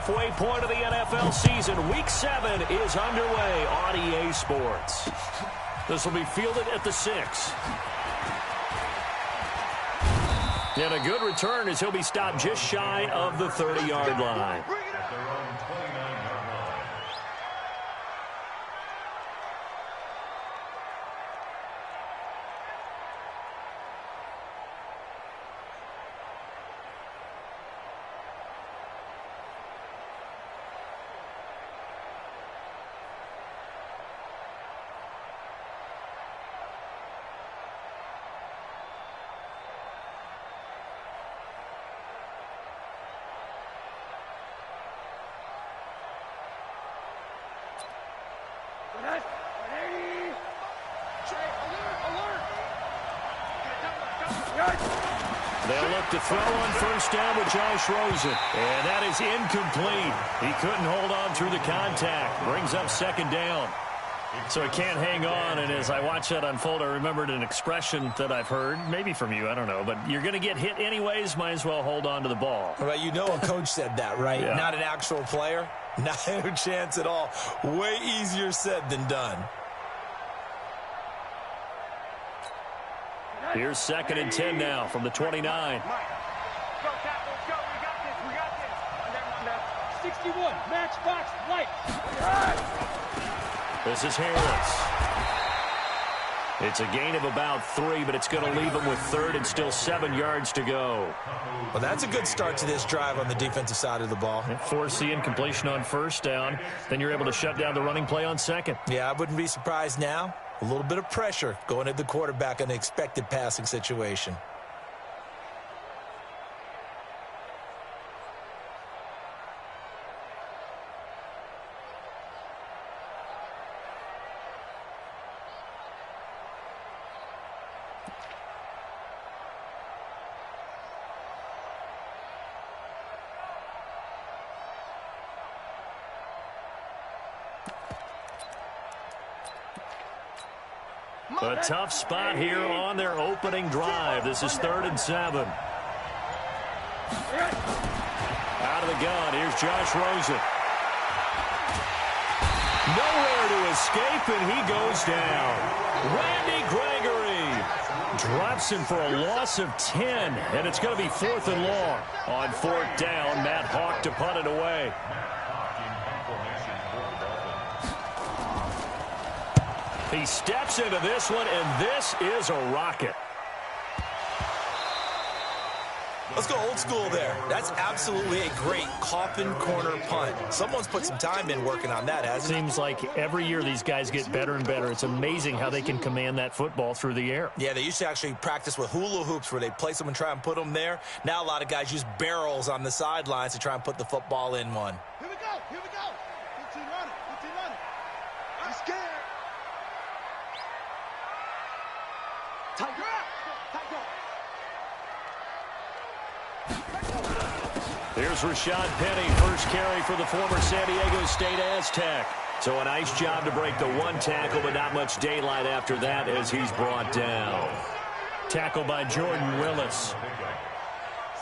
halfway point of the NFL season. Week 7 is underway on EA Sports. This will be fielded at the 6. And a good return as he'll be stopped just shy of the 30-yard line. They'll look to throw on first down with Josh Rosen. And that is incomplete. He couldn't hold on through the contact. Brings up second down. So he can't hang on. And as I watch that unfold, I remembered an expression that I've heard, maybe from you, I don't know. But you're going to get hit anyways, might as well hold on to the ball. Well, you know a coach said that, right? Yeah. Not an actual player. Not a chance at all. Way easier said than done. Here's 2nd and 10 now from the 29. Go, Cat, let's go. We got this. 61, matchbox, light. This is Harris. It's a gain of about 3, but it's going to leave him with 3rd and still 7 yards to go. Well, that's a good start to this drive on the defensive side of the ball. Force the incompletion on first down. Then you're able to shut down the running play on 2nd. Yeah, I wouldn't be surprised now. A little bit of pressure going at the quarterback in an expected passing situation. A tough spot here on their opening drive. This is 3rd and 7. Out of the gun, here's Josh Rosen. Nowhere to escape, and he goes down. Randy Gregory drops him for a loss of 10, and it's going to be 4th and long. On 4th down, Matt Hawk to punt it away. He steps into this one, and this is a rocket. Let's go old school there. That's absolutely a great coffin corner punt. Someone's put some time in working on that, hasn't it? Seems like every year these guys get better and better. It's amazing how they can command that football through the air. Yeah, they used to actually practice with hula hoops where they place them and try and put them there. Now a lot of guys use barrels on the sidelines to try and put the football in one. Here we go. Here we go. 15 running. 15 running. I'm scared. Tiger up. Tiger. Here's Rashad Penny, first carry for the former San Diego State Aztec. So a nice job to break the one tackle, but not much daylight after that as he's brought down. Tackle by Jordan Willis.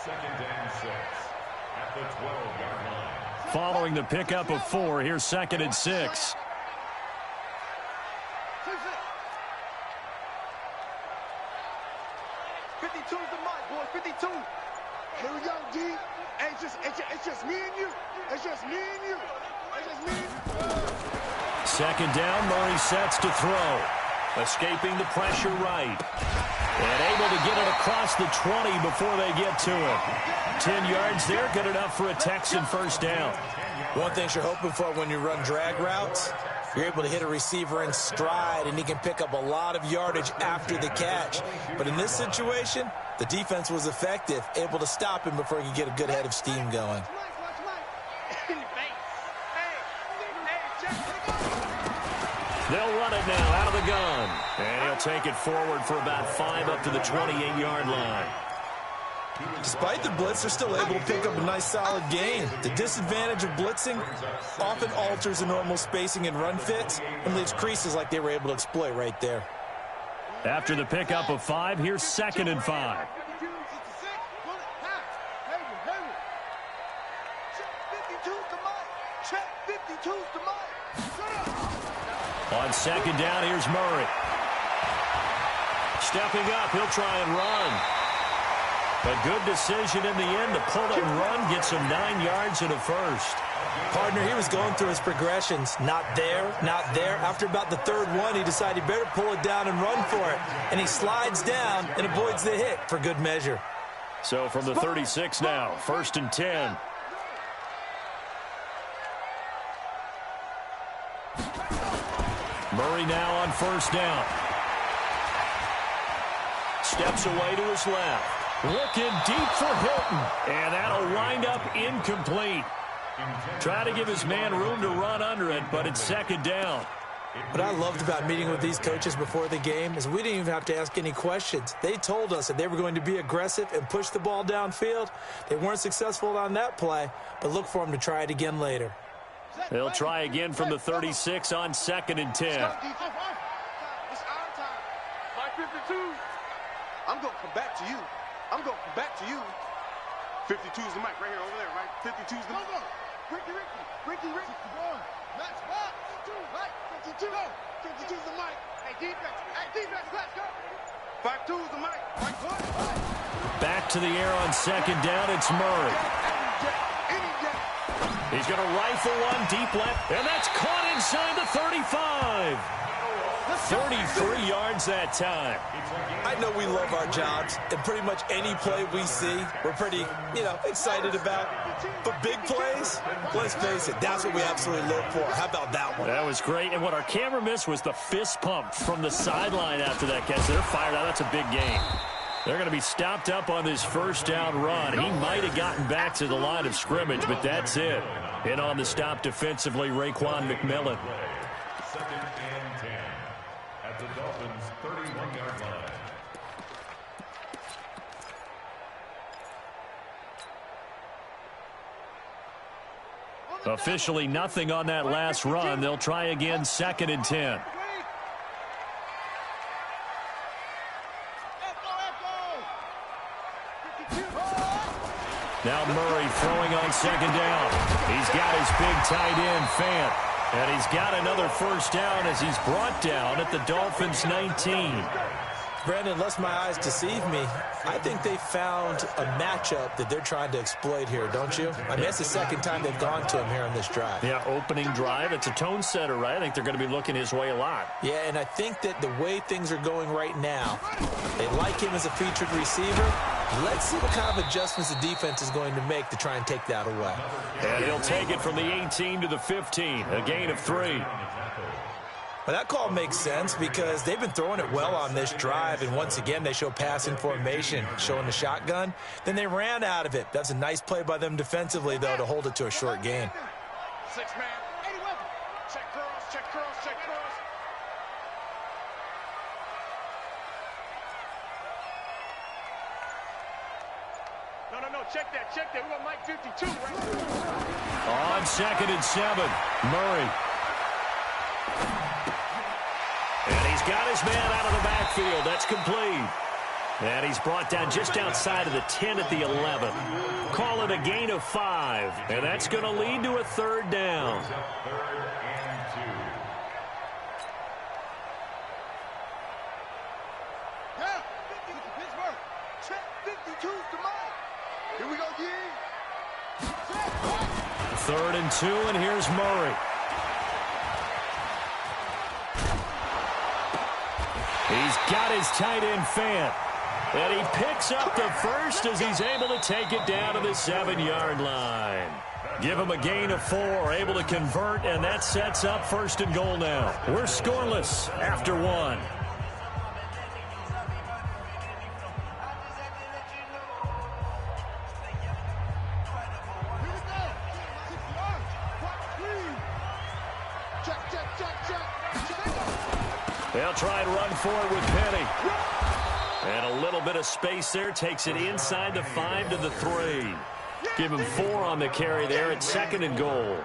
2nd and 6 at the 12-yard line. Following the pickup of 4, here's 2nd and 6. 52 is the mark, boys. 52. Here we go, D. Hey, it's just me and you. It's just me and you. It's just me and you. 2nd down, Murray sets to throw. Escaping the pressure right. And able to get it across the 20 before they get to him. 10 yards there, good enough for a Texan first down. One thing you're hoping for when you run drag routes, you're able to hit a receiver in stride, and he can pick up a lot of yardage after the catch. But in this situation, the defense was effective, able to stop him before he could get a good head of steam going. They'll run it now out of the gun. And he'll take it forward for about 5 up to the 28-yard line. Despite the blitz, they're still able to pick up a nice solid gain. The disadvantage of blitzing often alters the normal spacing and run fits and leaves creases like they were able to exploit right there. After the pickup of 5, here's 2nd and 5. the mic. Check 52's the mic. On second down, here's Murray. Stepping up, he'll try and run. A good decision in the end to pull it and run, gets him 9 yards and a first. Partner, he was going through his progressions. Not there, not there. After about the third one, he decided he better pull it down and run for it. And he slides down and avoids the hit for good measure. So from the 36 now, 1st and 10. Murray now on 1st down. Steps away to his left. Looking deep for Hilton. And that'll wind up incomplete. Try to give his man room to run under it, but it's 2nd down. What I loved about meeting with these coaches before the game is we didn't even have to ask any questions. They told us that they were going to be aggressive and push the ball downfield. They weren't successful on that play, but look for them to try it again later. They'll try again from the 36 on 2nd and 10. It's our time. My 52. I'm going to come back to you. I'm going to come back to you. 52's the mic right here over there, right? 52's the mic. Ricky. Let's go. 52. 52's the mic. Hey, defense, let's go. 52's the mic. Back to the air on 2nd down, it's Murray. He's going to rifle one deep left, and that's caught inside the 35. 33 yards that time. I know we love our jobs, and pretty much any play we see, we're pretty, excited about. But big plays, let's face it, that's what we absolutely live for. How about that one? That was great, and what our camera missed was the fist pump from the sideline after that catch. They're fired out. That's a big game. They're going to be stopped up on this 1st down run. He might have gotten back to the line of scrimmage, but that's it. And on the stop defensively, Raekwon McMillan. 2nd and 10 at the Dolphins' 31-yard line. Officially nothing on that last run. They'll try again 2nd and 10. Now Murray throwing on 2nd down. He's got his big tight end, Fant. And he's got another 1st down as he's brought down at the Dolphins' 19. Brandon, unless my eyes deceive me, I think they found a matchup that they're trying to exploit here, don't you? I mean, that's the 2nd time they've gone to him here on this drive. Yeah, opening drive. It's a tone setter, right? I think they're going to be looking his way a lot. Yeah, and I think that the way things are going right now, they like him as a featured receiver. Let's see what kind of adjustments the defense is going to make to try and take that away. And he'll take it from the 18 to the 15, a gain of 3. Well, that call makes sense because they've been throwing it well on this drive, and once again, they show passing formation, showing the shotgun. Then they ran out of it. That's a nice play by them defensively, though, to hold it to a short gain. 6-man. Check curls. No, check that. We got Mike 52 right there. On 2nd and 7, Murray. And he's got his man out of the backfield. That's complete. And he's brought down just outside of the 10 at the 11. Call it a gain of 5. And that's going to lead to a 3rd down. 3rd and 2. Yeah, 50 Pittsburgh. Check 52's the mic. Here we go, G. 3rd and 2, and here's Murray. He's got his tight end, Fant. And he picks up the 1st as he's able to take it down to the 7-yard line. Give him a gain of 4, able to convert, and that sets up 1st and goal now. We're scoreless after 1. They'll try and run for it with Penny. And a little bit of space there takes it inside the 5 to the 3. Give him 4 on the carry there at 2nd and goal.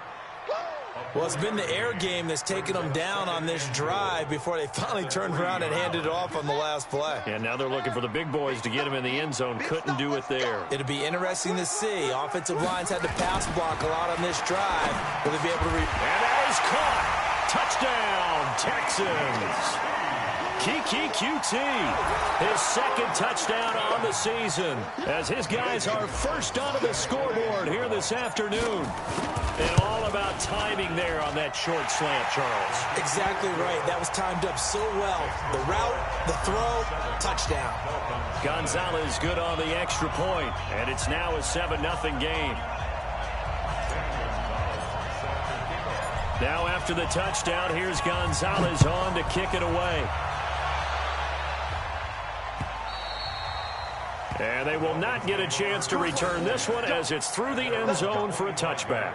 Well, it's been the air game that's taken them down on this drive before they finally turned around and handed it off on the last play. And now they're looking for the big boys to get him in the end zone. Couldn't do it there. It'll be interesting to see. Offensive lines had to pass block a lot on this drive. Will they be able to and that is caught. Touchdown, Texans. Kiki QT, his second touchdown on the season, as his guys are first onto the scoreboard here this afternoon. And all about timing there on that short slant, Charles. Exactly right. That was timed up so well. The route, the throw, touchdown. Gonzalez good on the extra point, and it's now a 7-0 game. Now after the touchdown, here's Gonzalez on to kick it away. And they will not get a chance to return this one as it's through the end zone for a touchback.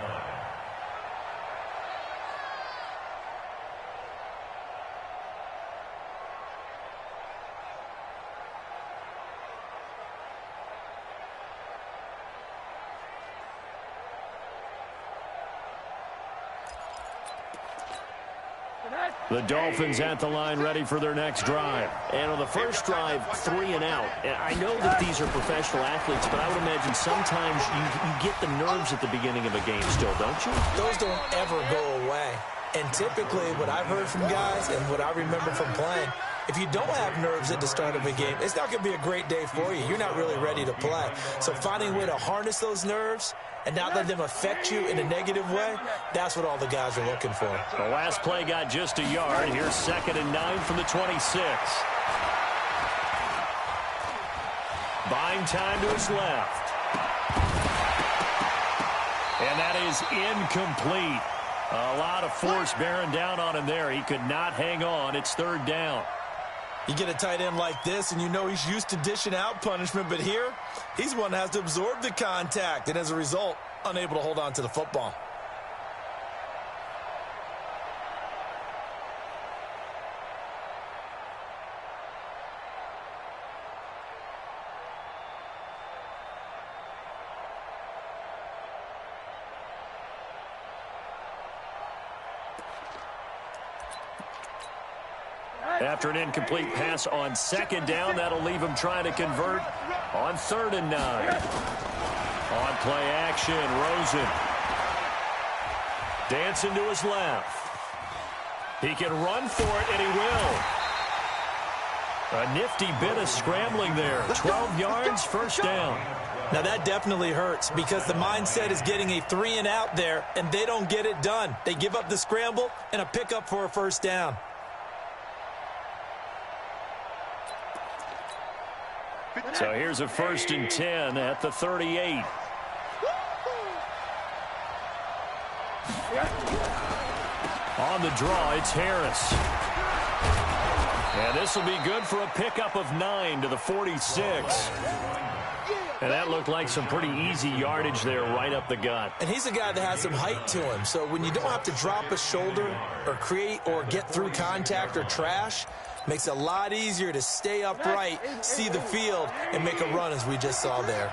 The Dolphins at the line ready for their next drive. And on the first drive, 3 and out. And I know that these are professional athletes, but I would imagine sometimes you get the nerves at the beginning of a game still, don't you? Those don't ever go away. And typically what I've heard from guys and what I remember from playing, if you don't have nerves at the start of a game, it's not going to be a great day for you. You're not really ready to play. So finding a way to harness those nerves and not let them affect you in a negative way, that's what all the guys are looking for. The last play got just a yard. Here's 2nd and 9 from the 26. Buying time to his left. And that is incomplete. A lot of force bearing down on him there. He could not hang on. It's 3rd down. You get a tight end like this, and you know he's used to dishing out punishment, but here, he's one that has to absorb the contact, and as a result, unable to hold on to the football. After an incomplete pass on 2nd down, that'll leave him trying to convert on 3rd and 9. On play action, Rosen. Dancing to his left. He can run for it, and he will. A nifty bit of scrambling there. 12 yards, 1st down. Now that definitely hurts because the mindset is getting a 3 and out there, and they don't get it done. They give up the scramble and a pickup for a 1st down. So here's a 1st and 10 at the 38. On the draw, it's Harris. And this will be good for a pickup of 9 to the 46. And that looked like some pretty easy yardage there right up the gut. And he's a guy that has some height to him. So when you don't have to drop a shoulder or create or get through contact or trash, makes it a lot easier to stay upright, see the field, and make a run as we just saw there.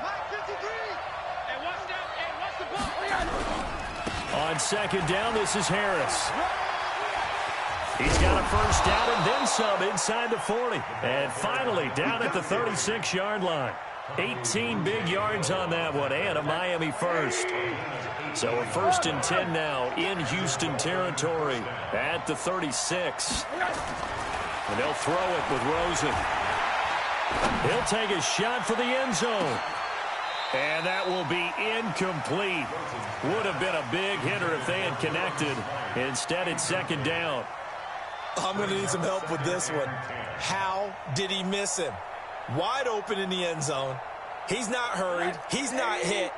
On 2nd down, this is Harris. He's got a 1st down and then some inside the 40. And finally down at the 36-yard line. 18 big yards on that one and a Miami 1st. So a 1st and 10 now in Houston territory at the 36. And they'll throw it with Rosen. He'll take a shot for the end zone. And that will be incomplete. Would have been a big hitter if they had connected. Instead, it's 2nd down. I'm going to need some help with this one. How did he miss him? Wide open in the end zone. He's not hurried. He's not hit.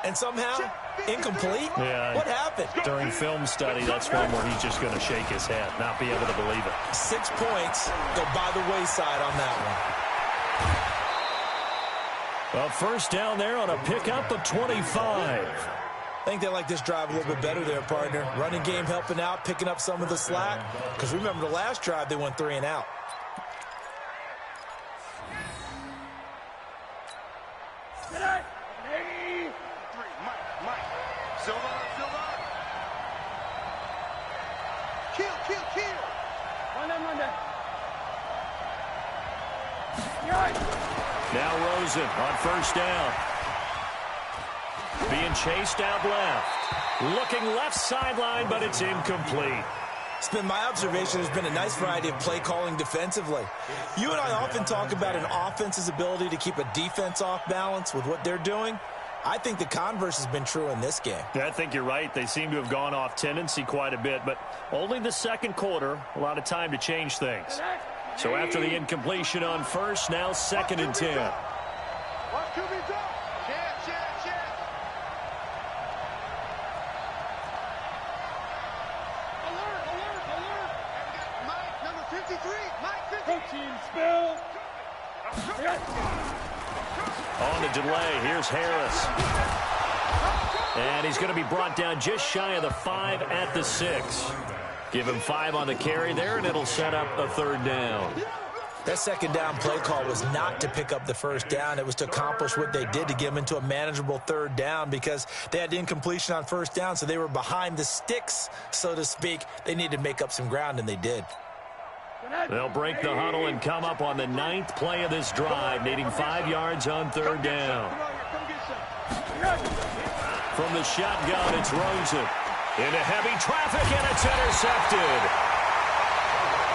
And somehow, incomplete? Yeah. What happened? During film study, that's one where he's just going to shake his head, not be able to believe it. 6 points go by the wayside on that one. Well, 1st down there on a pickup of 25. I think they like this drive a little bit better there, partner. Running game helping out, picking up some of the slack. Because remember the last drive, they went 3 and out. Kill, kill, kill. Now Rosen on first down. Being chased out left. Looking left sideline, but it's incomplete. It's been my observation there's been a nice variety of play calling defensively. You and I often talk about an offense's ability to keep a defense off balance with what they're doing. I think the converse has been true in this game. I think you're right. They seem to have gone off tendency quite a bit, but only the second quarter, a lot of time to change things. So after the incompletion on first, now 2nd and 10. Watch QB drop. Check. Alert. Mike, number 53. Mike, 50. Spill. On the delay, here's Harris. And he's going to be brought down just shy of the 5 at the 6. Give him 5 on the carry there, and it'll set up a 3rd down. That 2nd down play call was not to pick up the 1st down. It was to accomplish what they did to get them into a manageable 3rd down because they had incompletion on 1st down, so they were behind the sticks, so to speak. They needed to make up some ground, and they did. They'll break the huddle and come up on the 9th play of this drive, needing 5 yards on 3rd down. From the shotgun, it's Rosen. Into heavy traffic, and it's intercepted.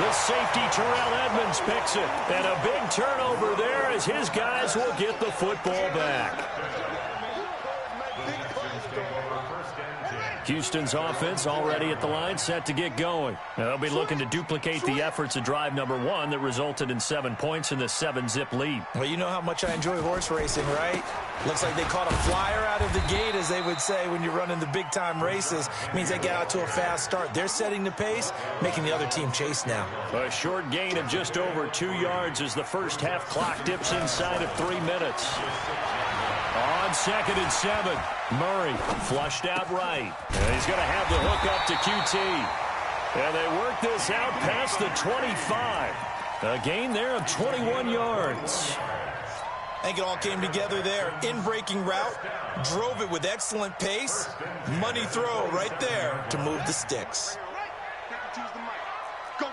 The safety, Terrell Edmonds, picks it. And a big turnover there as his guys will get the football back. Houston's offense already at the line, set to get going. They'll be looking to duplicate the efforts of drive number 1 that resulted in 7 points in the 7-zip lead. Well, you know how much I enjoy horse racing, right? Looks like they caught a flyer out of the gate, as they would say when you're running the big-time races. It means they get out to a fast start. They're setting the pace, making the other team chase now. A short gain of just over 2 yards as the first half clock dips inside of 3 minutes. On 2nd and 7, Murray flushed out right. And he's going to have the hook up to QT. And they work this out past the 25. A gain there of 21 yards. I think it all came together there. In-breaking route, drove it with excellent pace. Money throw right there to move the sticks. Go.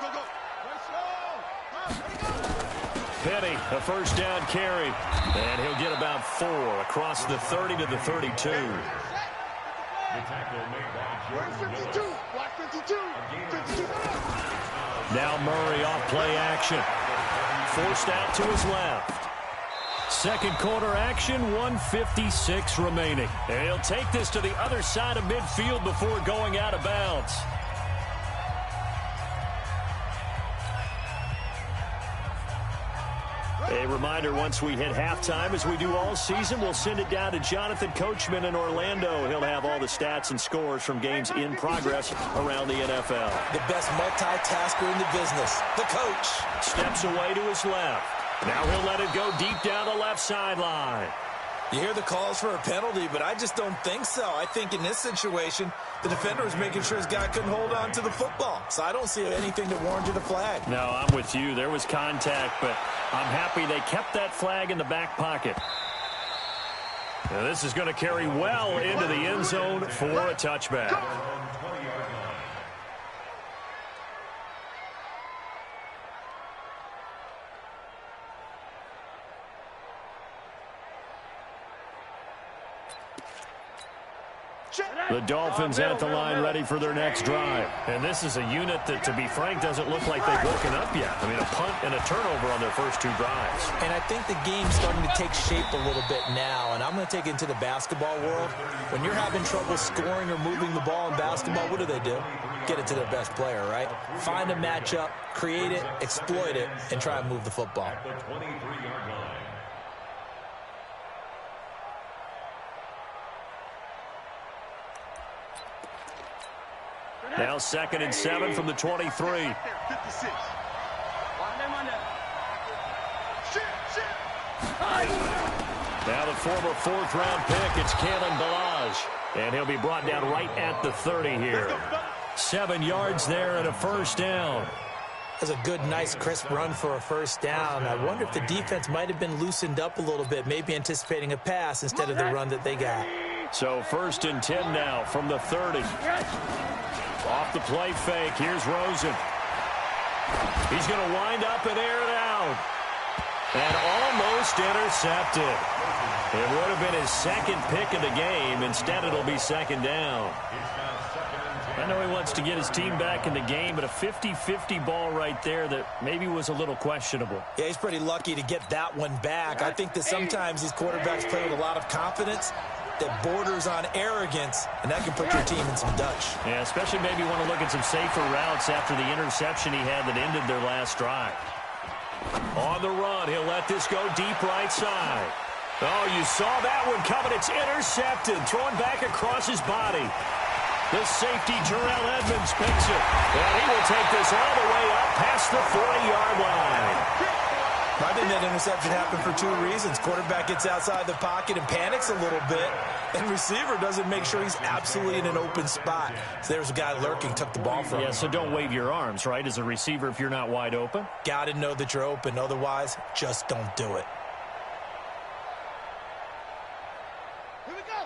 Penny, a first down carry. And he'll get about 4 across the 30 to the 32. The tackle made by 52. Block 52. 52. Now Murray off play action. Forced out to his left. Second quarter action, 1:56 remaining. And he'll take this to the other side of midfield before going out of bounds. A reminder, once we hit halftime, as we do all season, we'll send it down to Jonathan Coachman in Orlando. He'll have all the stats and scores from games in progress around the NFL. The best multitasker in the business, the coach. Steps away to his left. Now he'll let it go deep down the left sideline. You hear the calls for a penalty, but I just don't think so. I think in this situation, the defender was making sure his guy couldn't hold on to the football. So I don't see anything that warranted a flag. No, I'm with you. There was contact, but I'm happy they kept that flag in the back pocket. Now this is going to carry well into the end zone for a touchback. The Dolphins at the line ready for their next drive. And this is a unit that, to be frank, doesn't look like they've woken up yet. I mean, a punt and a turnover on their first 2 drives. And I think the game's starting to take shape a little bit now, and I'm going to take it into the basketball world. When you're having trouble scoring or moving the ball in basketball, what do? Get it to their best player, right? Find a matchup, create it, exploit it, and try and move the football. the 23-yard line. Now 2nd and 7 from the 23. 56. Now the former 4th-round pick, it's Kalen Balaj. And he'll be brought down right at the 30 here. 7 yards there and a first down. That's a good, nice, crisp run for a first down. I wonder if the defense might have been loosened up a little bit, maybe anticipating a pass instead of the run that they got. So 1st and 10 now from the 30. Off the play fake, here's Rosen. He's going to wind up and air it out. And almost intercepted. It would have been his second pick of the game. Instead, it'll be second down. I know he wants to get his team back in the game, but a 50-50 ball right there that maybe was a little questionable. Yeah, he's pretty lucky to get that one back. I think that sometimes these quarterbacks play with a lot of confidence that borders on arrogance, and that can put your team in some Dutch. Yeah, especially maybe want to look at some safer routes after the interception he had that ended their last drive. On the run, he'll let this go deep right side. Oh, you saw that one coming. It's intercepted, thrown back across his body. The safety, Terrell Edmonds, picks it. And he will take this all the way up past the 40-yard line. I think that interception happened for two reasons. Quarterback gets outside the pocket and panics a little bit, and receiver doesn't make sure he's absolutely in an open spot. So there's a guy lurking, took the ball from him. Yeah, so don't wave your arms, right, as a receiver if you're not wide open. Got to know that you're open. Otherwise, just don't do it.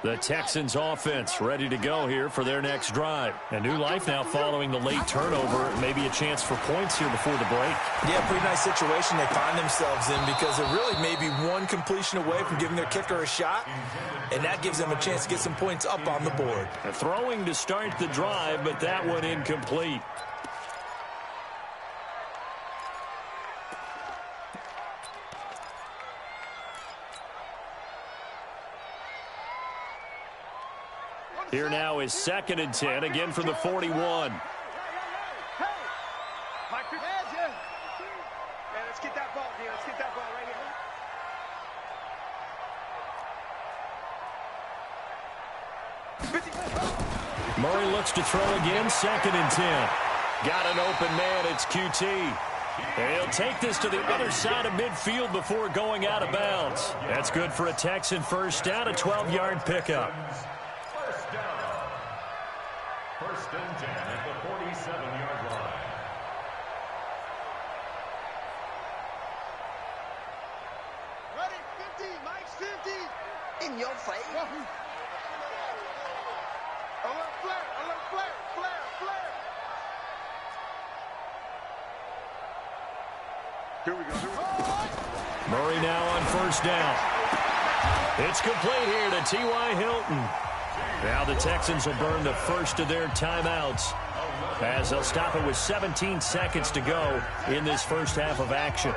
The Texans offense ready to go here for their next drive. A new life now following the late turnover. Maybe a chance for points here before the break. Yeah, pretty nice situation they find themselves in because they're really maybe one completion away from giving their kicker a shot, and that gives them a chance to get some points up on the board. Throwing to start the drive, but that one incomplete. Here now is 2nd and 10, again from the 41. Let's get that ball, D. Let's get that ball right here. Murray looks to throw again, 2nd and 10. Got an open man, it's QT. And he'll take this to the other side of midfield before going out of bounds. That's good for a Texan first down, a 12-yard pickup. First and 10 at the 47-yard line. Ready, 50, Mike's 50. In your face. Alert flare, flare. Here we go. Murray now on first down. It's complete here to T.Y. Hilton. Now the Texans will burn the first of their timeouts as they'll stop it with 17 seconds to go in this first half of action.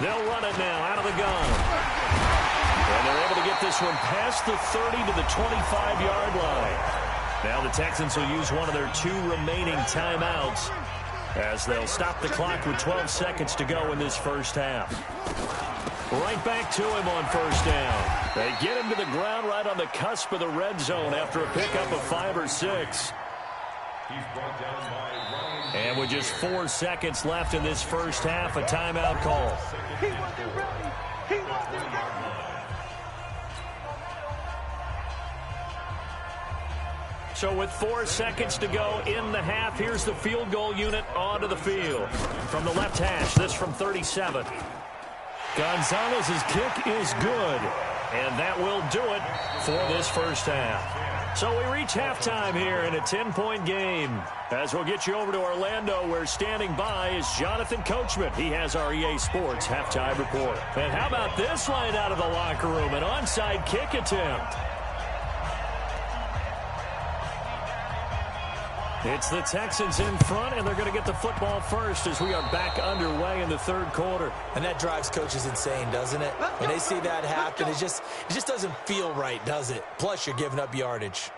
They'll run it now out of the gun. And they're able to get this one past the 30 to the 25-yard line. Now the Texans will use one of their 2 remaining timeouts as they'll stop the clock with 12 seconds to go in this first half. Right back to him on first down. They get him to the ground right on the cusp of the red zone after a pickup of 5 or 6. And with just 4 seconds left in this first half, a timeout call. He wasn't ready. So with 4 seconds to go in the half, here's the field goal unit onto the field. From the left hash, this from 37. Gonzalez's kick is good, and that will do it for this first half. So we reach halftime here in a 10-point game. As we'll get you over to Orlando, where standing by is Jonathan Coachman. He has our EA Sports halftime report. And how about this line out of the locker room? An onside kick attempt. It's the Texans in front, and they're going to get the football first as we are back underway in the third quarter. And that drives coaches insane, doesn't it? When they see that happen, it just doesn't feel right, does it? Plus, you're giving up yardage.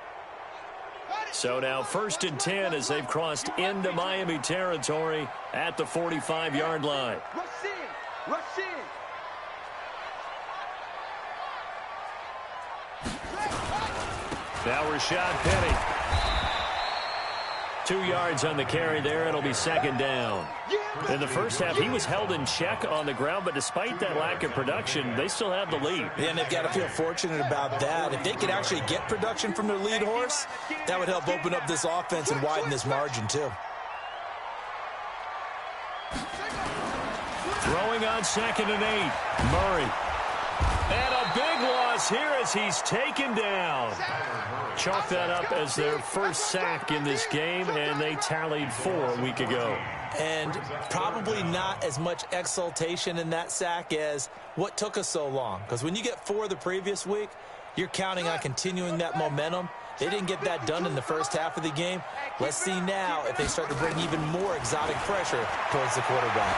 So now 1st and 10 as they've crossed into Miami territory at the 45-yard line. Rush in. Now Rashad Penny. 2 yards on the carry there. It'll be 2nd down. In the first half, he was held in check on the ground, but despite that lack of production, they still have the lead. Yeah, and they've got to feel fortunate about that. If they could actually get production from their lead horse, that would help open up this offense and widen this margin, too. Throwing on 2nd and 8. Murray. And a big loss here as he's taken down. Chalk that up as their first sack in this game, and they tallied 4 a week ago. And probably not as much exultation in that sack as what took us so long. Because when you get 4 the previous week, you're counting on continuing that momentum. They didn't get that done in the first half of the game. Let's see now if they start to bring even more exotic pressure towards the quarterback.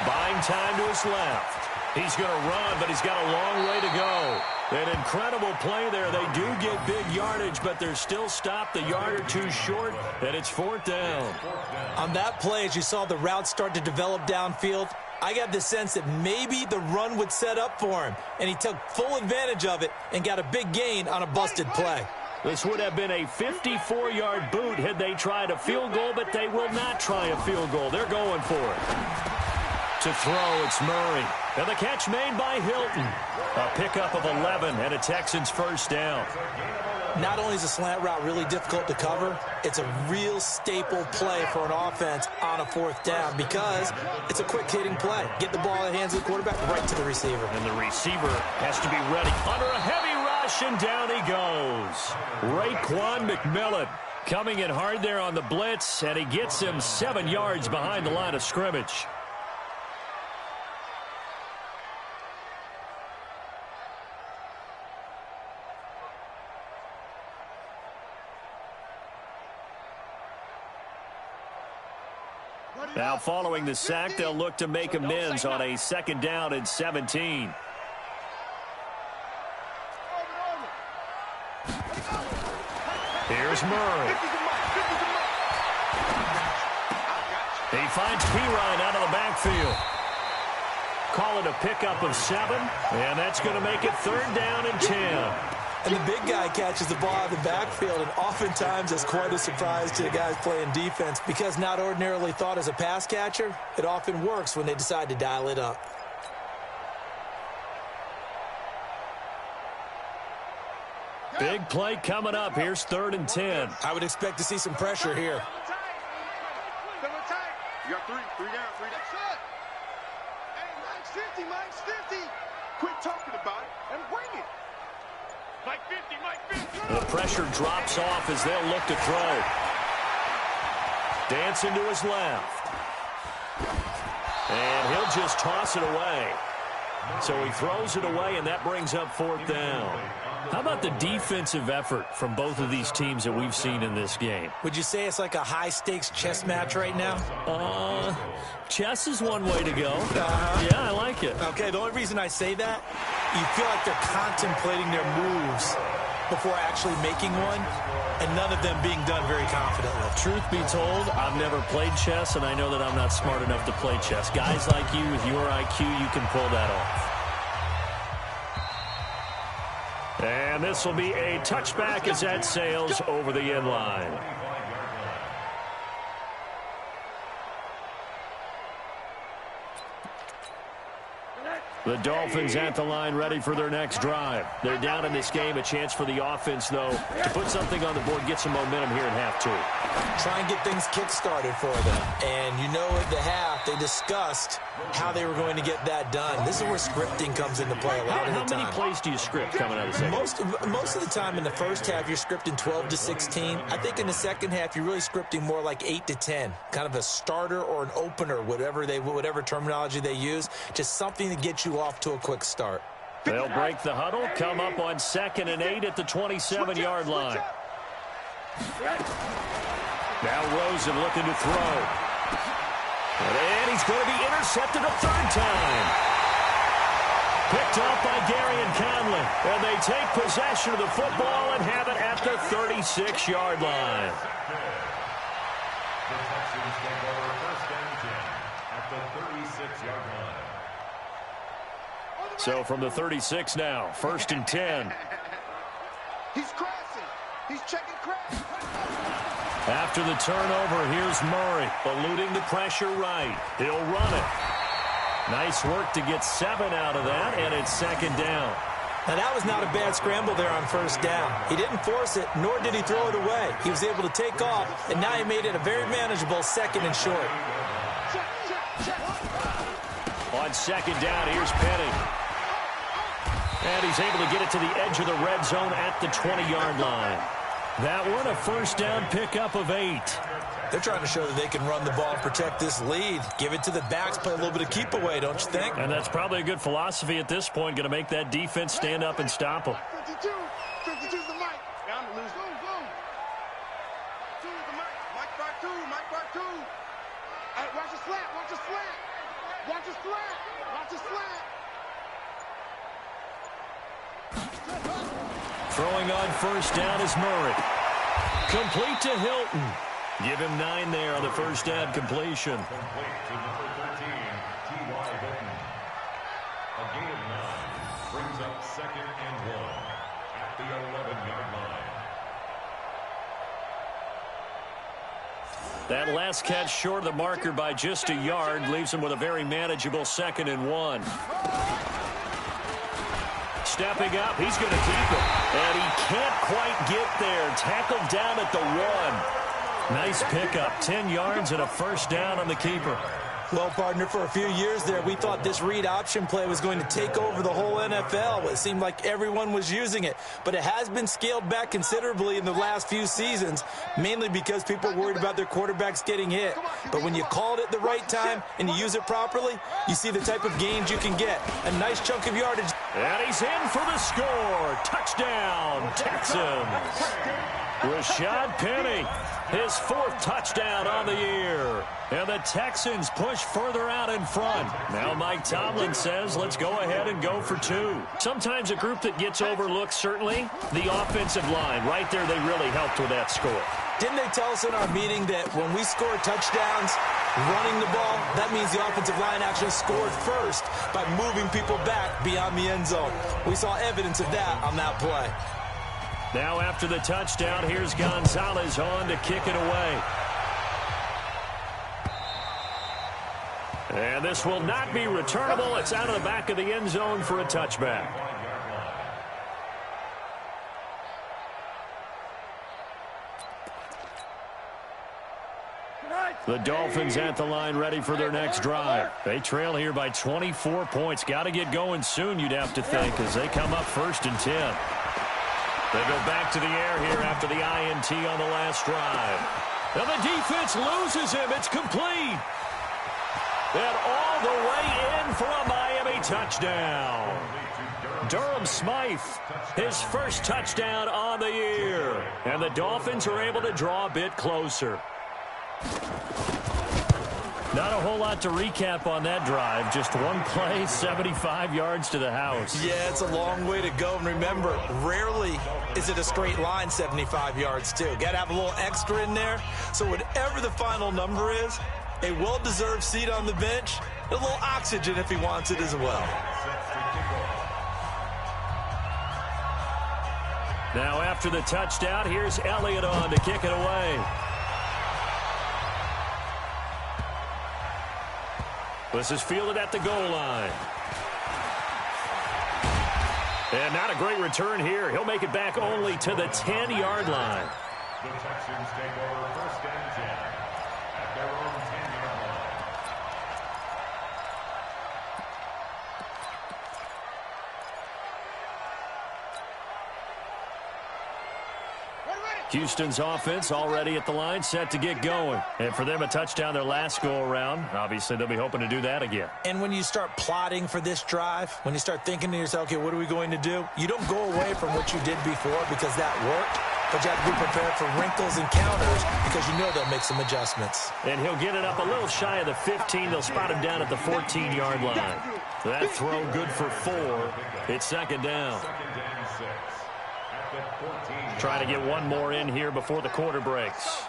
Buying time to his left. He's going to run, but he's got a long way to go. An incredible play there. They do get big yardage, but they're still stopped a yard or two short, and it's 4th down. On that play, as you saw the route start to develop downfield, I got the sense that maybe the run would set up for him, and he took full advantage of it and got a big gain on a busted play. This would have been a 54-yard boot had they tried a field goal, but they will not try a field goal. They're going for it. To throw, it's Murray. And the catch made by Hilton. A pickup of 11 and a Texans first down. Not only is a slant route really difficult to cover, it's a real staple play for an offense on a 4th down because it's a quick-hitting play. Get the ball in the hands of the quarterback right to the receiver. And the receiver has to be ready under a heavy rush, and down he goes. Raekwon McMillan coming in hard there on the blitz, and he gets him 7 yards behind the line of scrimmage. Now following the sack, they'll look to make amends on a 2nd down and 17. Here's Murray. He finds Pirine out of the backfield. Call it a pickup of 7, and that's going to make it 3rd down and 10. And the big guy catches the ball out of the backfield, and oftentimes it's quite a surprise to the guys playing defense because not ordinarily thought as a pass catcher, it often works when they decide to dial it up. Big play coming up. Here's 3rd and 10. I would expect to see some pressure here. You got 3 down, 3 down. Hey, Mike's 50. Quit talking about it and bring it. Mike 50. The pressure drops off as they'll look to throw. Dancing to his left. And he'll just toss it away. So he throws it away, and that brings up 4th down. How about the defensive effort from both of these teams that we've seen in this game? Would you say it's like a high-stakes chess match right now? Chess is one way to go. Yeah, I like it. Okay, the only reason I say that, you feel like they're contemplating their moves before actually making one, and none of them being done very confidently. Truth be told, I've never played chess, and I know that I'm not smart enough to play chess. Guys like you with your IQ, you can pull that off. And this will be a touchback as that sails over the end line. The Dolphins at the line ready for their next drive. They're down in this game. A chance for the offense, though, to put something on the board, get some momentum here in half 2. Try and get things kick-started for them. And you know at the half, they discussed how they were going to get that done. This is where scripting comes into play a lot of the time. How many plays do you script coming out of the second? Most of the time in the first half, you're scripting 12 to 16. I think in the second half, you're really scripting more like 8 to 10. Kind of a starter or an opener, whatever terminology they use. Just something to get you off to a quick start. They'll break the huddle, come up on 2nd and 8 at the 27-yard line. Now Rosen looking to throw. And he's going to be intercepted a 3rd time. Picked up by Gary and Conley. And they take possession of the football and have it at the 36-yard line. The Texans take over 1st and 10 at the 36-yard line. So from the 36 now, 1st and 10. He's crashing. He's checking crash. After the turnover, here's Murray, eluding the pressure right. He'll run it. Nice work to get 7 out of that, and it's 2nd down. Now, that was not a bad scramble there on 1st down. He didn't force it, nor did he throw it away. He was able to take off, and now he made it a very manageable 2nd and short. On 2nd down, here's Penny. And he's able to get it to the edge of the red zone at the 20-yard line. That one, a first down pickup of 8. They're trying to show that they can run the ball and protect this lead. Give it to the backs, play a little bit of keep away, don't you think? And that's probably a good philosophy at this point, going to make that defense stand up and stop them. 52. 52's the mic. Down to lose. Go. 2 is the mic. Mike part 2. Mike part 2. Hey, watch the slant. Watch the slant. Watch the slant. Watch the slant. Throwing on first down is Murray. Complete to Hilton. Give him 9 there on the first down completion. Complete to number 13, T.Y. Hilton. A gain of 9 brings up 2nd and 1 at the 11-yard line. That last catch short of the marker by just a yard leaves him with a very manageable 2nd and 1. Stepping up, he's going to keep it. And he can't quite get there. Tackled down at the 1. Nice pickup, 10 yards and a first down on the keeper. Well, partner, for a few years there, we thought this read option play was going to take over the whole NFL. It seemed like everyone was using it. But it has been scaled back considerably in the last few seasons, mainly because people are worried about their quarterbacks getting hit. But when you call it at the right time and you use it properly, you see the type of gains you can get. A nice chunk of yardage. And he's in for the score. Touchdown, Texans. Rashad Penny, his 4th touchdown on the year. And the Texans push further out in front. Now Mike Tomlin says, let's go ahead and go for 2. Sometimes a group that gets overlooked, certainly, the offensive line. Right there, they really helped with that score. Didn't they tell us in our meeting that when we score touchdowns running the ball, that means the offensive line actually scored first by moving people back beyond the end zone? We saw evidence of that on that play. Now after the touchdown, here's Gonzalez on to kick it away. And this will not be returnable. It's out of the back of the end zone for a touchback. The Dolphins at the line ready for their next drive. They trail here by 24 points. Got to get going soon, you'd have to think, as they come up 1st and 10. They go back to the air here after the INT on the last drive. Now the defense loses him. It's complete. And all the way in for a Miami touchdown. Durham Smythe, his 1st touchdown on the year. And the Dolphins are able to draw a bit closer. Not a whole lot to recap on that drive. Just one play, 75 yards to the house. Yeah, it's a long way to go. And remember, rarely is it a straight line 75 yards, too. Got to have a little extra in there. So whatever the final number is, a well-deserved seat on the bench, a little oxygen if he wants it as well. Now after the touchdown, here's Elliott on to kick it away. This is fielded at the goal line. And not a great return here. He'll make it back only to the 10-yard line. The Texans take over 1st and 10 at their own 10-yard line. Houston's offense already at the line, set to get going. And for them, a touchdown their last go-around. Obviously, they'll be hoping to do that again. And when you start plotting for this drive, when you start thinking to yourself, okay, what are we going to do? You don't go away from what you did before because that worked, but you have to be prepared for wrinkles and counters because you know they'll make some adjustments. And he'll get it up a little shy of the 15. They'll spot him down at the 14-yard line. That throw good for 4. It's 2nd down. 2nd and 6 at the 14. Trying to get one more in here before the quarter breaks.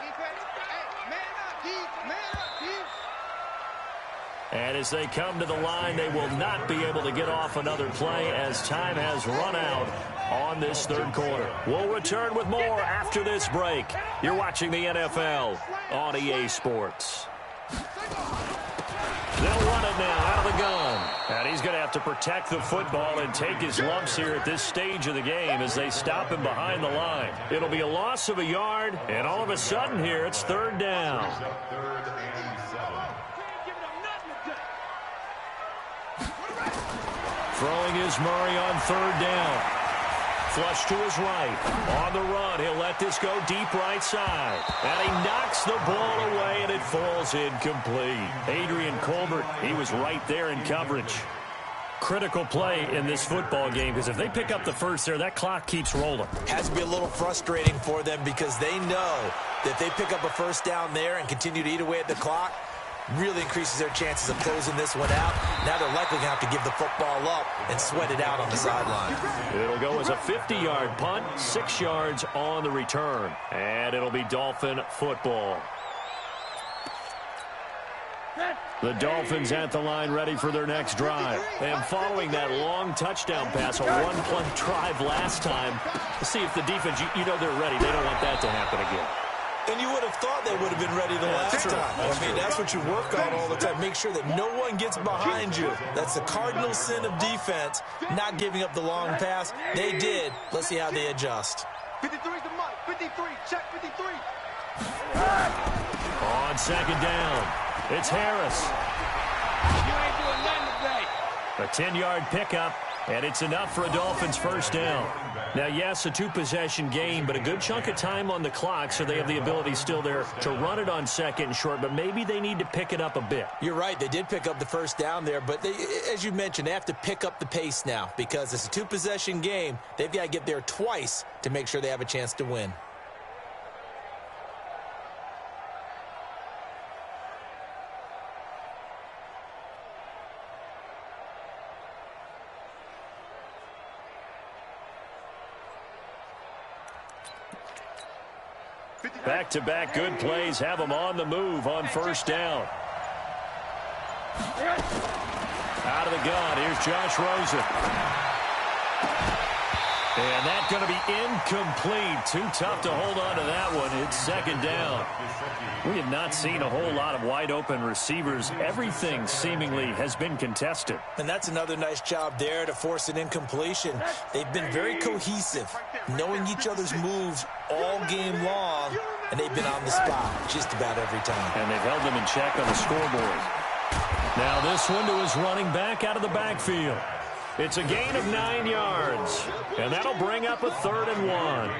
And as they come to the line, they will not be able to get off another play as time has run out on this 3rd quarter. We'll return with more after this break. You're watching the NFL on EA Sports. They'll run it now out of the gun. And he's going to have to protect the football and take his lumps here at this stage of the game as they stop him behind the line. It'll be a loss of a yard, and all of a sudden here, it's 3rd down. 3rd and 7. Throwing is Murray on third down. Flush to his right. On the run, he'll let this go deep right side. And he knocks the ball away, and it falls incomplete. Adrian Colbert, he was right there in coverage. Critical play in this football game, because if they pick up the first there, that clock keeps rolling. Has to be a little frustrating for them because they know that if they pick up a first down there and continue to eat away at the clock, really increases their chances of closing this one out. Now they're likely going to have to give the football up and sweat it out on the sideline. It'll go as a 50-yard punt, 6 yards on the return. And it'll be Dolphin football. The Dolphins at the line ready for their next drive. And following that long touchdown pass, a one-play drive last time, to see if the defense, you know they're ready. They don't want that to happen again. And you would have thought they would have been ready the last time. I mean, that's what you work on all the time. Make sure that no one gets behind you. That's the cardinal sin of defense, not giving up the long pass. They did. Let's see how they adjust. 53 is the mark. 53. Check 53. On second down, it's Harris. You ain't doing nothing today. A 10-yard pickup, and it's enough for a Dolphins first down. Now, yes, a two-possession game, but a good chunk of time on the clock, so they have the ability still there to run it on second and short, but maybe they need to pick it up a bit. You're right. They did pick up the first down there, but they, as you mentioned, they have to pick up the pace now because it's a two-possession game. They've got to get there twice to make sure they have a chance to win. Back-to-back good plays have them on the move on first down. Out of the gun, here's Josh Rosen. And that's going to be incomplete. Too tough to hold on to that one. It's second down. We have not seen a whole lot of wide-open receivers. Everything seemingly has been contested. And that's another nice job there to force an incompletion. They've been very cohesive, knowing each other's moves all game long, and they've been on the spot just about every time. And they've held them in check on the scoreboard. Now this one to his running back out of the backfield. It's a gain of 9 yards, and that'll bring up a 3rd and 1.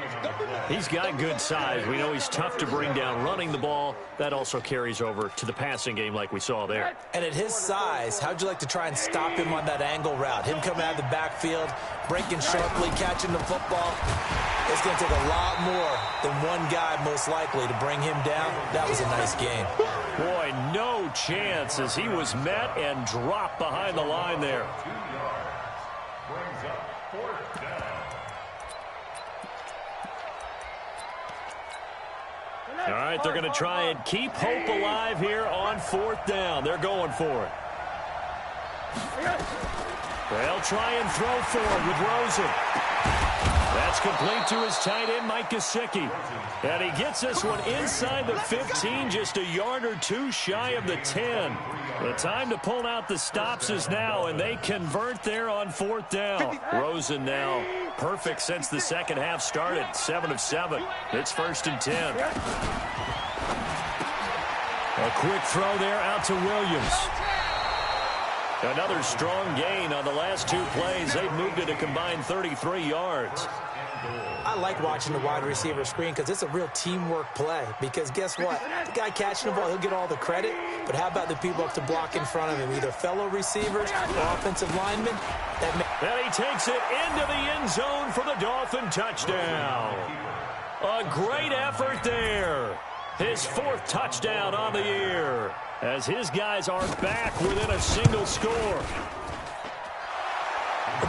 He's got good size. We know he's tough to bring down running the ball. That also carries over to the passing game like we saw there. And at his size, how'd you like to try and stop him on that angle route? Him coming out of the backfield, breaking sharply, catching the football. It's going to take a lot more than one guy, most likely, to bring him down. That was a nice game. Boy, no chance as he was met and dropped behind the line there. All right, they're going to try and keep hope alive here on 4th down. They're going for it. They'll try and throw forward with Rosen. That's complete to his tight end, Mike Gesicki. And he gets this one inside the 15, just a yard or two shy of the 10. The time to pull out the stops is now, and they convert there on 4th down. Rosen now perfect since the second half started, 7 of 7. It's 1st and 10. A quick throw there out to Williams. Another strong gain on the last 2 plays. They've moved it a combined 33 yards. I like watching the wide receiver screen because it's a real teamwork play. Because guess what? The guy catching the ball, he'll get all the credit. But how about the people up to block in front of him? Either fellow receivers or offensive linemen. And he takes it into the end zone for the Dolphin touchdown. A great effort there. His 4th touchdown on the year, as his guys are back within a single score.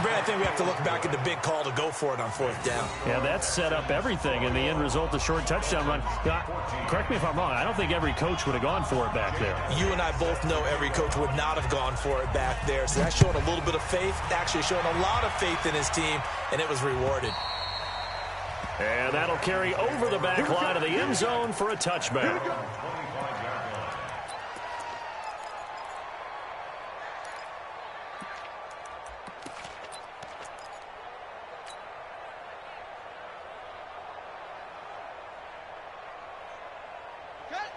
Brad, I think we have to look back at the big call to go for it on 4th down. Yeah, that set up everything in the end result, the short touchdown run. Correct me if I'm wrong, I don't think every coach would have gone for it back there. You and I both know every coach would not have gone for it back there. So that's showing a little bit of faith, actually showing a lot of faith in his team, and it was rewarded. And that'll carry over the back line of the end zone for a touchback.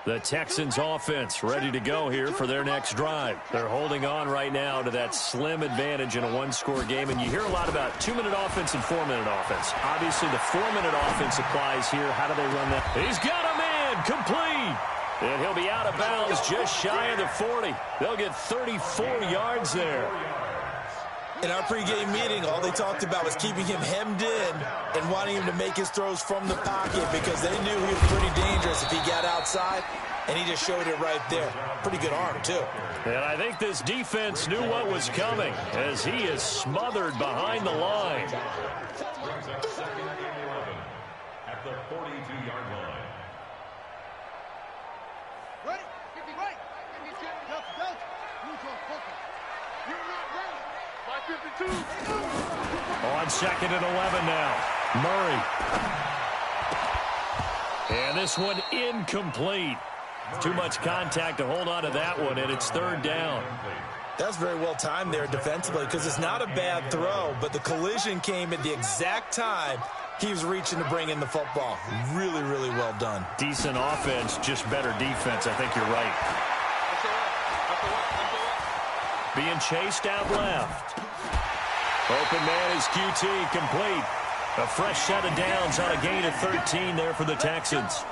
The Texans offense ready to go here for their next drive. They're holding on right now to that slim advantage in a one-score game, and you hear a lot about 2-minute offense and 4-minute offense. Obviously, the 4-minute offense applies here. How do they run that? He's got a man complete, and he'll be out of bounds just shy of the 40. They'll get 34 yards there. In our pregame meeting, all they talked about was keeping him hemmed in and wanting him to make his throws from the pocket because they knew he was pretty dangerous if he got outside, and he just showed it right there. Pretty good arm, too. And I think this defense knew what was coming as he is smothered behind the line. Brings up second and 11 at the 42-yard line. Ready? Right. You're not ready. By 52. On second and 11 now. Murray. And this one incomplete. Too much contact to hold on to that one, and it's third down. That's very well timed there defensively because it's not a bad throw, but the collision came at the exact time he was reaching to bring in the football. Really, really well done. Decent offense, just better defense. I think you're right. Being chased out left. Open man is QT, complete. A fresh set of downs on a gain of 13 there for the Texans.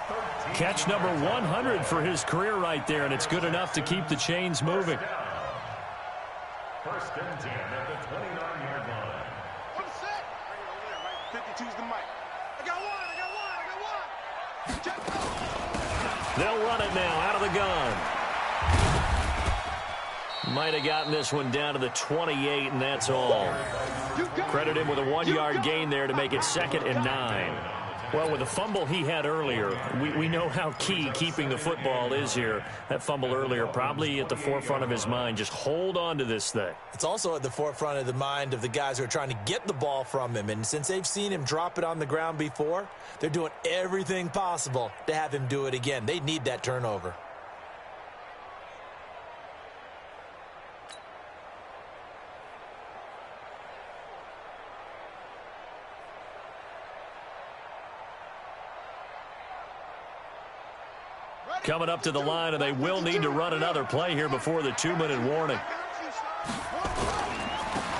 Catch number 100 for his career right there, and it's good enough to keep the chains moving. First and 10 at the 29-yard line. I'm set. 52's the mic. I got one. Check. They'll run it now out of the gun. Might have gotten this one down to the 28, and that's all. Credit him with a 1-yard gain there to make it 2nd and 9. Well, with the fumble he had earlier, we know how key keeping the football is here. That fumble earlier probably at the forefront of his mind. Just hold on to this thing. It's also at the forefront of the mind of the guys who are trying to get the ball from him. And since they've seen him drop it on the ground before, they're doing everything possible to have him do it again. They need that turnover. Coming up to the line, and they will need to run another play here before the 2-minute warning.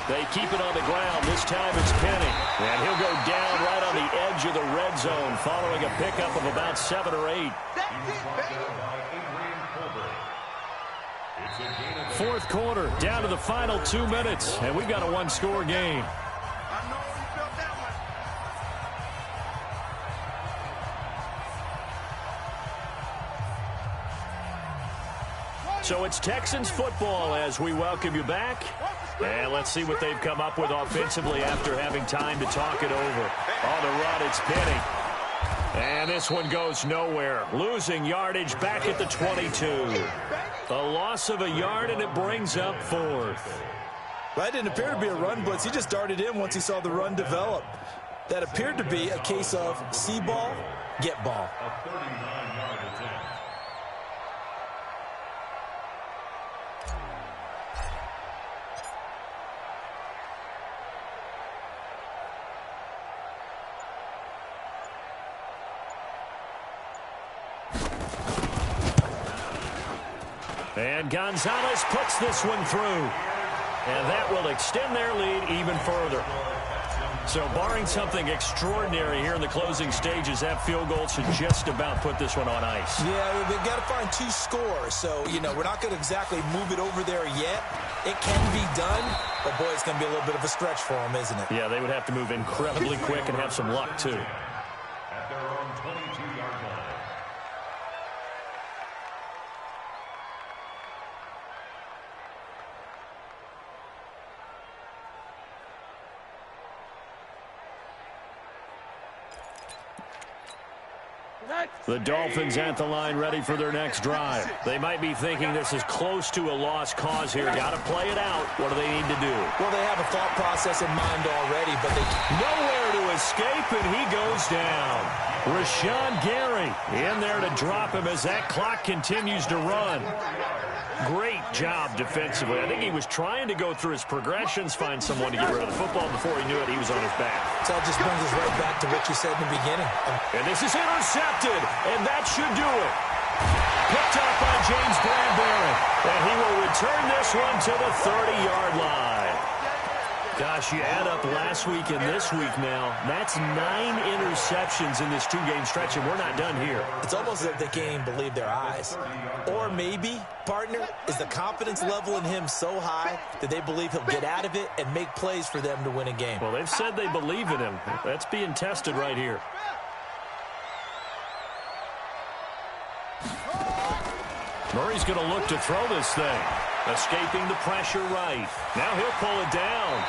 They keep it on the ground. This time it's Penny. And he'll go down right on the edge of the red zone following a pickup of about 7 or 8. Fourth quarter, down to the final 2 minutes, and we've got a one-score game. So it's Texans football as we welcome you back. And let's see what they've come up with offensively after having time to talk it over. On the run, it's Penny. And this one goes nowhere. Losing yardage back at the 22. A loss of a yard, and it brings up 4th. That didn't appear to be a run blitz. He just darted in once he saw the run develop. That appeared to be a case of see ball, get ball. A 39-yard attempt. And Gonzalez puts this one through. And that will extend their lead even further. So barring something extraordinary here in the closing stages, that field goal should just about put this one on ice. Yeah, they've got to find 2 scores. So, we're not going to exactly move it over there yet. It can be done, but, boy, it's going to be a little bit of a stretch for them, isn't it? Yeah, they would have to move incredibly quick and have some luck, too. At their own 22-yard line. The Dolphins at the line ready for their next drive. They might be thinking this is close to a lost cause here. Got to play it out. What do they need to do? Well, they have a thought process in mind already, but they nowhere to escape, and he goes down. Rashawn Gary in there to drop him as that clock continues to run. Great job defensively. I think he was trying to go through his progressions, find someone to get rid of the football. Before he knew it, he was on his back. So that just brings us right back to what you said in the beginning. And this is intercepted, and that should do it. Picked up by James Bradbury. And he will return this one to the 30-yard line. Gosh, you add up last week and this week now. That's 9 interceptions in this two-game stretch, and we're not done here. It's almost as if they can't even believe their eyes. Or maybe, partner, is the confidence level in him so high that they believe he'll get out of it and make plays for them to win a game. Well, they've said they believe in him. That's being tested right here. Murray's going to look to throw this thing. Escaping the pressure right. Now he'll pull it down.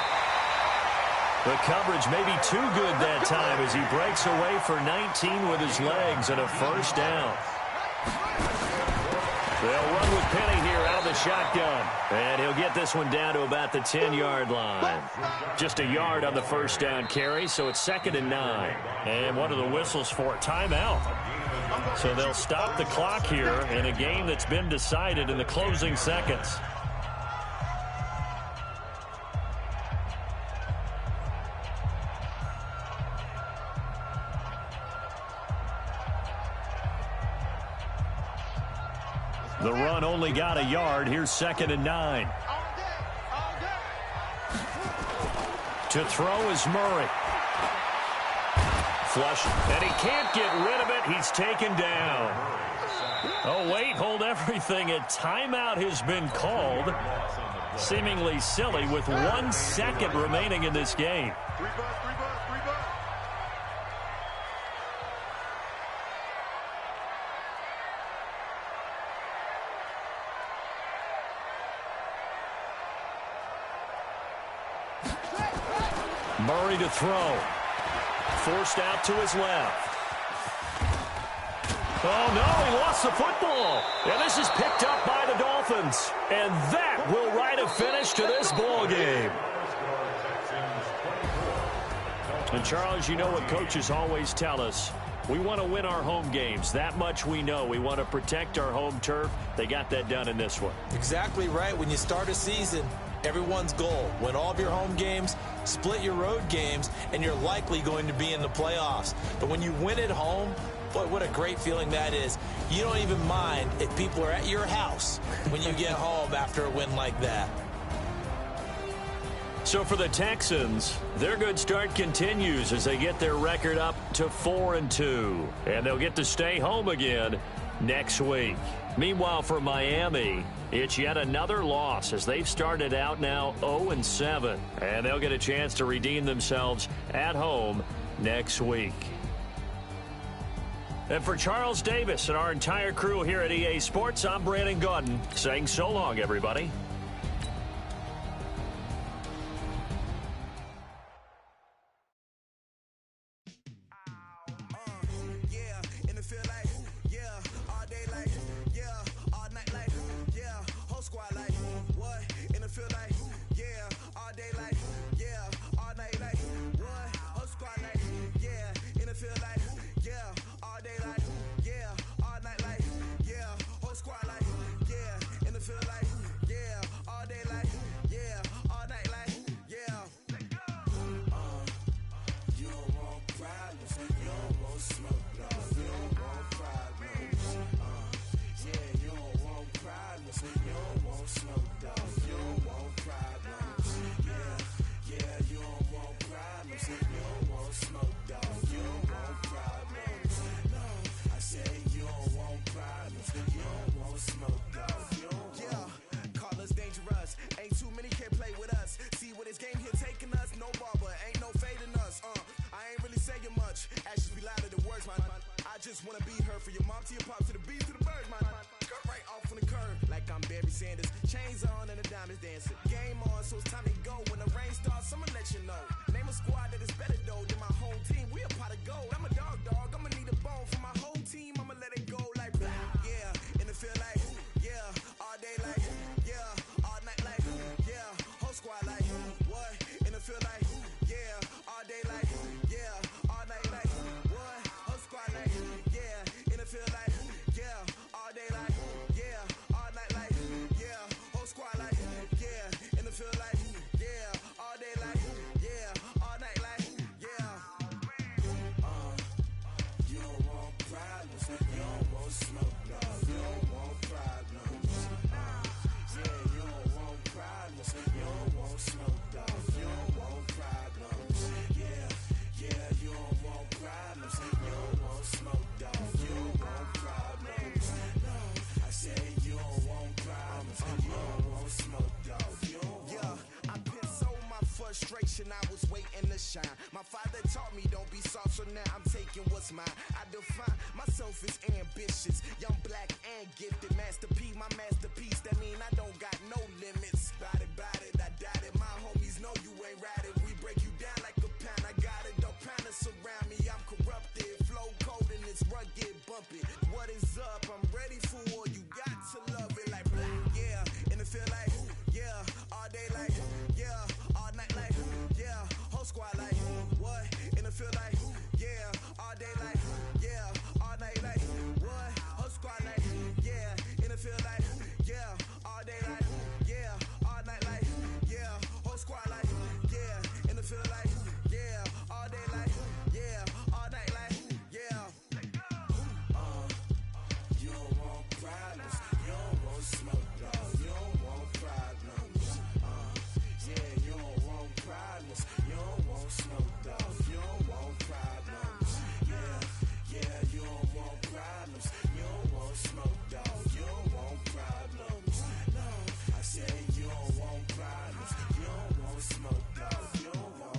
The coverage may be too good that time as he breaks away for 19 with his legs and a first down. They'll run with Penny here out of the shotgun. And he'll get this one down to about the 10-yard line. Just a yard on the first down carry, so it's 2nd and 9. And what are the whistles for? Timeout. So they'll stop the clock here in a game that's been decided in the closing seconds. The run only got a yard. Here's 2nd and 9. To throw is Murray. Flush, and he can't get rid of it. He's taken down. Oh, wait, hold everything. A timeout has been called. Seemingly silly with 1 second remaining in this game. Murray to throw. Forced out to his left. Oh, no, he lost the football. And this is picked up by the Dolphins. And that will write a finish to this ball game. And, Charles, you know what coaches always tell us. We want to win our home games. That much we know. We want to protect our home turf. They got that done in this one. Exactly right. When you start a season, everyone's goal, win all of your home games, split your road games, and you're likely going to be in the playoffs. But when you win at home, boy, what a great feeling that is. You don't even mind if people are at your house when you get home after a win like that. So for the Texans, their good start continues as they get their record up to 4-2. And they'll get to stay home again next week. Meanwhile, for Miami, it's yet another loss as they've started out now 0-7. And they'll get a chance to redeem themselves at home next week. And for Charles Davis and our entire crew here at EA Sports, I'm Brandon Gaudin saying so long, everybody. You don't want smoke, dog. You don't want problems. Yeah, you don't want problems. You don't want smoke, dog. You don't want problems. Yeah, you don't want problems. You don't want smoke, dog. You don't want problems. No, I said you don't want problems. You don't want smoke, dog. You don't want. Yeah, I pissed so my frustration, I was waiting to shine. My father taught me don't be soft, so now I'm taking what's mine. I define myself as ambitious, young, black, and gifted. Master P, my masterpiece, that mean I don't got no limits. Bout it, I doubt it. My homies know you ain't ratted. We break you down like a pound. I got it, don't pound us around me. I'm corrupted, flow cold and it's rugged, bumpy. What is up? I'm ready for war. You got to love it like black, yeah. And it feel like, yeah, all day like, yeah, all night like, yeah, whole squad like, what? And it feel like, yeah, all day like, yeah, all night like, what? Whole squad like, yeah, and it feel like, yeah, all day like, yeah, all night like, yeah, whole squad like, yeah, and it feel like, yeah, all day like, yeah, all night like, yeah. You don't want problems. You don't want smoke, dog. You don't want problems. Yeah, you don't want problems. You don't want smoke, dog. You don't want problems. Yeah, you don't want problems. You don't want smoke, dog. You don't want problems. No, I said you don't want problems. You don't want smoke, dog. You don't want.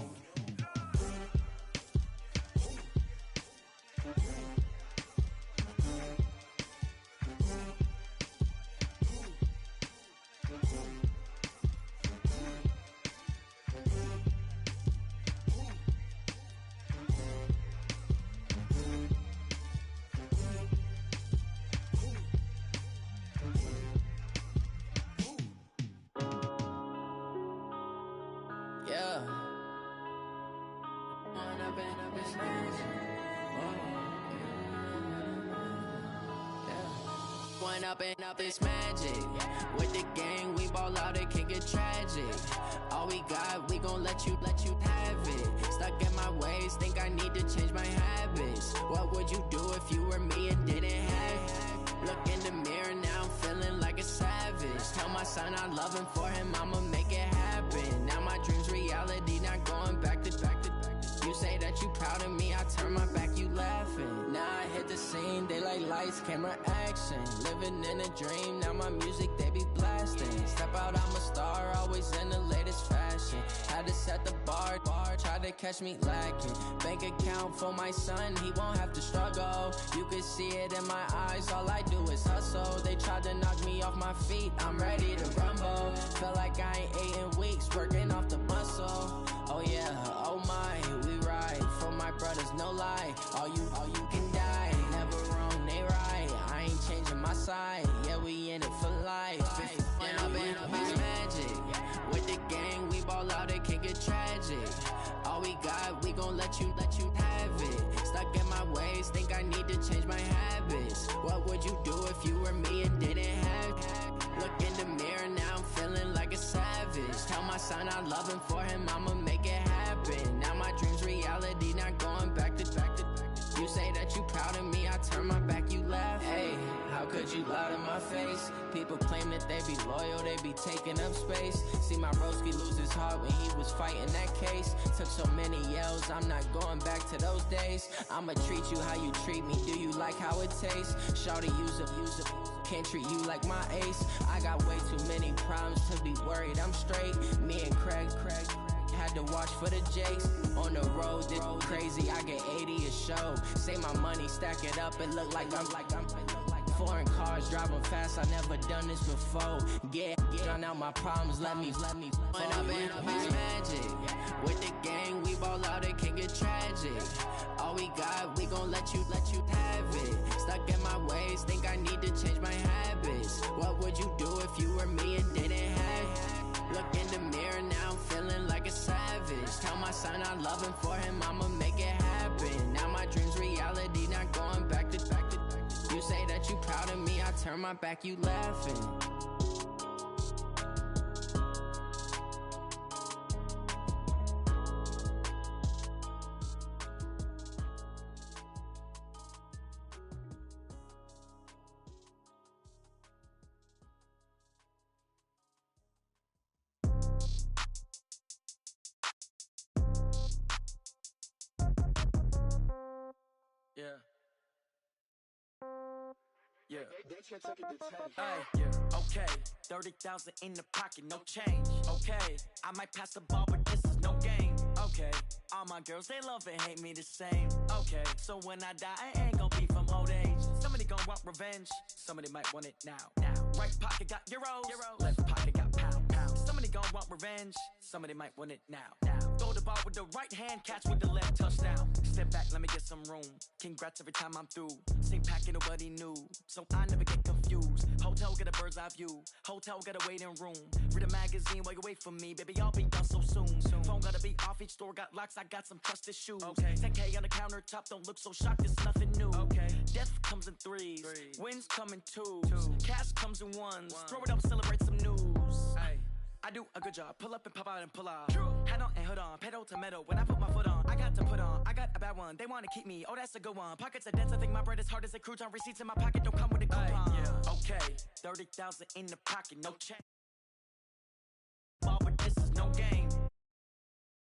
Up this magic. With the gang, we ball out, it can get tragic. All we got, we gon' let you have it. Stuck in my ways, think I need to change my habits. What would you do if you were me and didn't have it? Look in the mirror, now I'm feeling like a savage. Tell my son I love him, for him I'ma make it happen. Now my dream's reality, not going back to. You say that you proud of me, I turn my back, you laughing. Now I hit the scene, they like lights, camera, action. Living in a dream, now my music, they be blasting. Step out, I'm a star, always in the latest fashion. Had to set the bar, try to catch me lacking. Bank account for my son, he won't have to struggle. You can see it in my eyes, all I do is hustle. They tried to knock me off my feet, I'm ready to rumble. Feel like I ain't ate in weeks, working off the muscle. Oh yeah, oh my, we ride for my brothers, no lie. All you can die, never wrong, they right. I ain't changing my side, yeah, we in it for life. When up it's magic. With the gang, we ball out, it can get tragic. All we got, we gon' let you have it. Stuck in my ways, think I need to change my habits. What would you do if you were me and didn't have it? Look in the mirror, now I'm feeling like a savage. Tell my son I love him, for him I'ma make it happen. Now my dream's reality, not going back to. You say that you proud of me, I turn my back, you laugh. Hey, how could you lie to my face? People claim that they be loyal, they be taking up space. See my broski lose his heart when he was fighting that case. Took so many yells, I'm not going back to those days. I'ma treat you how you treat me, do you like how it tastes? Shawty, use a can't treat you like my ace. I got way too many problems to be worried, I'm straight. Me and Craig had to watch for the Jakes. On the road, this crazy, I get 80 a show. Say my money, stack it up, it look like I'm foreign cars, driving fast, I never done this before. Get drown out my problems, let me When up it's magic. With the gang, we ball out, it can get tragic. All we got, we gon' let you have it. Stuck in my ways, think I need to change my habits. What would you do if you were me and didn't have it? Look in the mirror, now I'm feeling like a savage. Tell my son I love him, for him I'ma make it happen. Now my dream's reality, not going back to. You say that you proud of me, I turn my back, you laughing. Okay, 30,000 in the pocket, no change. Okay, I might pass the ball, but this is no game. Okay, all my girls, they love and hate me the same. Okay, so when I die, I ain't gon' be from old age. Somebody gon' want revenge, somebody might want it now. Right pocket got euros, left pocket got pounds. Somebody gon' want revenge, somebody might want it now. Throw the ball with the right hand, catch with the left, touchdown. Step back, let me get some room. Congrats every time I'm through. Same packet, nobody knew, so I never get confused. Hotel get a bird's eye view, hotel got a waiting room. Read a magazine while you wait for me, baby, I'll be done so soon. Phone gotta be off, each store got locks, I got some trusted shoes. 10K on the countertop, don't look so shocked, it's nothing new. Death comes in threes, wins come in twos, cash comes in ones. Throw it up, celebrate some news. I do a good job, pull up and pop out and pull off. Head on and hood on, pedal to metal. When I put my foot on, I got to put on. I got a bad one, they wanna keep me, oh that's a good one. Pockets are dense, I think my bread is hard as a crouton. Receipts in my pocket don't come with a coupon. Okay, 30,000 in the pocket, no check.